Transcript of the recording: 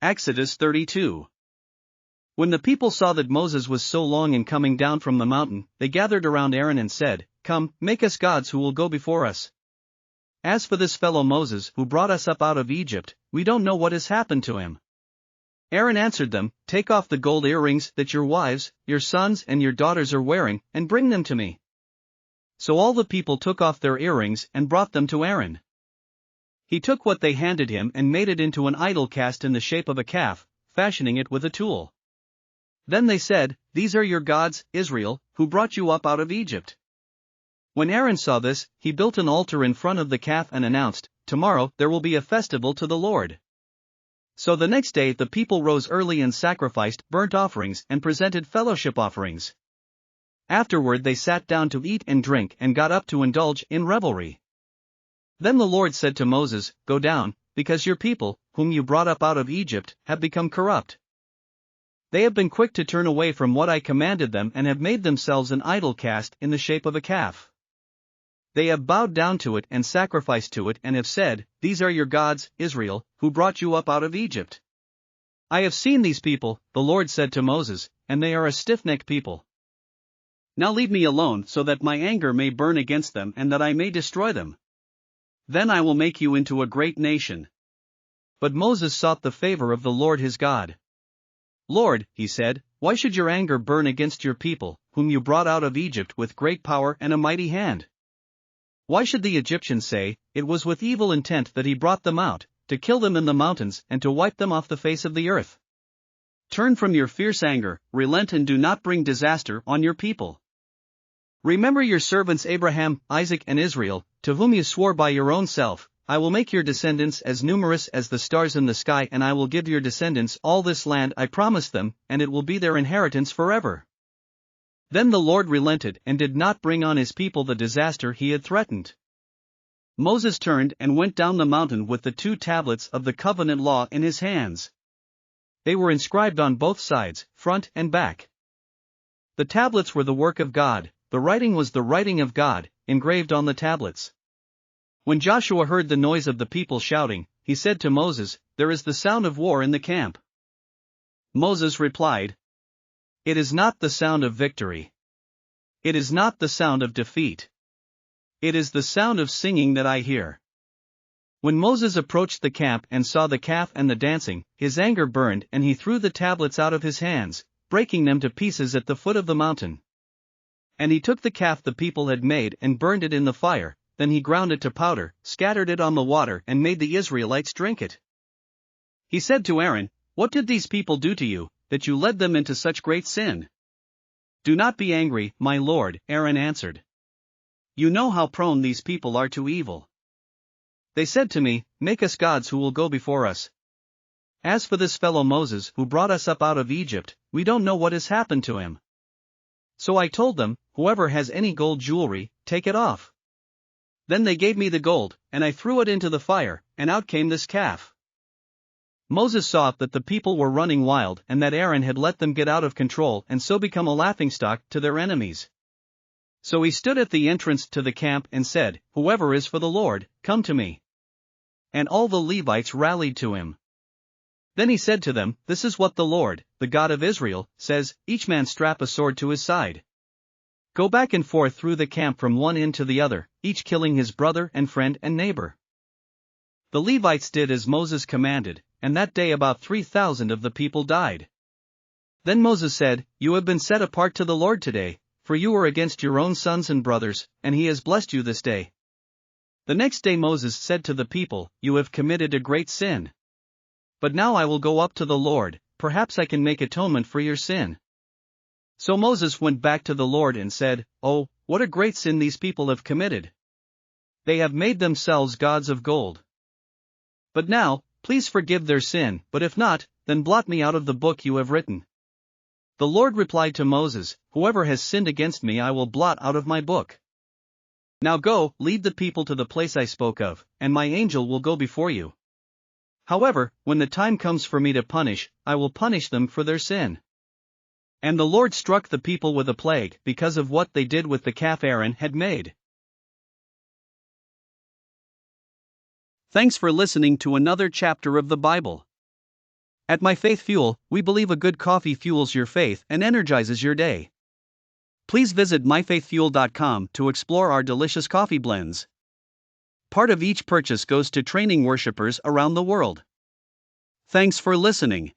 Exodus 32. When the people saw that Moses was so long in coming down from the mountain, they gathered around Aaron and said, "Come, make us gods who will go before us. As for this fellow Moses who brought us up out of Egypt, we don't know what has happened to him." Aaron answered them, "Take off the gold earrings that your wives, your sons and your daughters are wearing, and bring them to me." So all the people took off their earrings and brought them to Aaron. He took what they handed him and made it into an idol cast in the shape of a calf, fashioning it with a tool. Then they said, "These are your gods, Israel, who brought you up out of Egypt." When Aaron saw this, he built an altar in front of the calf and announced, "Tomorrow there will be a festival to the Lord." So the next day the people rose early and sacrificed burnt offerings and presented fellowship offerings. Afterward they sat down to eat and drink and got up to indulge in revelry. Then the Lord said to Moses, "Go down, because your people, whom you brought up out of Egypt, have become corrupt. They have been quick to turn away from what I commanded them and have made themselves an idol cast in the shape of a calf. They have bowed down to it and sacrificed to it and have said, 'These are your gods, Israel, who brought you up out of Egypt.' I have seen these people," the Lord said to Moses, "and they are a stiff-necked people. Now leave me alone so that my anger may burn against them and that I may destroy them. Then I will make you into a great nation." But Moses sought the favor of the Lord his God. "Lord," he said, "why should your anger burn against your people, whom you brought out of Egypt with great power and a mighty hand? Why should the Egyptians say, 'It was with evil intent that he brought them out, to kill them in the mountains and to wipe them off the face of the earth'? Turn from your fierce anger, relent and do not bring disaster on your people. Remember your servants Abraham, Isaac and Israel, to whom you swore by your own self, 'I will make your descendants as numerous as the stars in the sky and I will give your descendants all this land I promised them, and it will be their inheritance forever.' Then the Lord relented and did not bring on his people the disaster he had threatened. Moses turned and went down the mountain with the 2 tablets of the covenant law in his hands. They were inscribed on both sides, front and back. The tablets were the work of God, the writing was the writing of God, engraved on the tablets. When Joshua heard the noise of the people shouting, he said to Moses, "There is the sound of war in the camp." Moses replied, "It is not the sound of victory. It is not the sound of defeat. It is the sound of singing that I hear." When Moses approached the camp and saw the calf and the dancing, his anger burned and he threw the tablets out of his hands, breaking them to pieces at the foot of the mountain. And he took the calf the people had made and burned it in the fire, then he ground it to powder, scattered it on the water and made the Israelites drink it. He said to Aaron, "What did these people do to you, that you led them into such great sin?" "Do not be angry, my lord," Aaron answered. "You know how prone these people are to evil. They said to me, 'Make us gods who will go before us.' As for this fellow Moses who brought us up out of Egypt, we don't know what has happened to him. So I told them, 'Whoever has any gold jewelry, take it off.' Then they gave me the gold, and I threw it into the fire, and out came this calf." Moses saw that the people were running wild and that Aaron had let them get out of control and so become a laughingstock to their enemies. So he stood at the entrance to the camp and said, "Whoever is for the Lord, come to me." And all the Levites rallied to him. Then he said to them, "This is what the Lord, the God of Israel, says, each man strap a sword to his side. Go back and forth through the camp from one end to the other, each killing his brother and friend and neighbor." The Levites did as Moses commanded, and that day about 3,000 of the people died. Then Moses said, "You have been set apart to the Lord today, for you were against your own sons and brothers, and he has blessed you this day." The next day Moses said to the people, "You have committed a great sin. But now I will go up to the Lord, perhaps I can make atonement for your sin." So Moses went back to the Lord and said, "Oh, what a great sin these people have committed. They have made themselves gods of gold. But now, please forgive their sin, but if not, then blot me out of the book you have written." The Lord replied to Moses, "Whoever has sinned against me I will blot out of my book. Now go, lead the people to the place I spoke of, and my angel will go before you. However, when the time comes for me to punish, I will punish them for their sin." And the Lord struck the people with a plague because of what they did with the calf Aaron had made. Thanks for listening to another chapter of the Bible. At My Faith Fuel, we believe a good coffee fuels your faith and energizes your day. Please visit myfaithfuel.com to explore our delicious coffee blends. Part of each purchase goes to training worshipers around the world. Thanks for listening.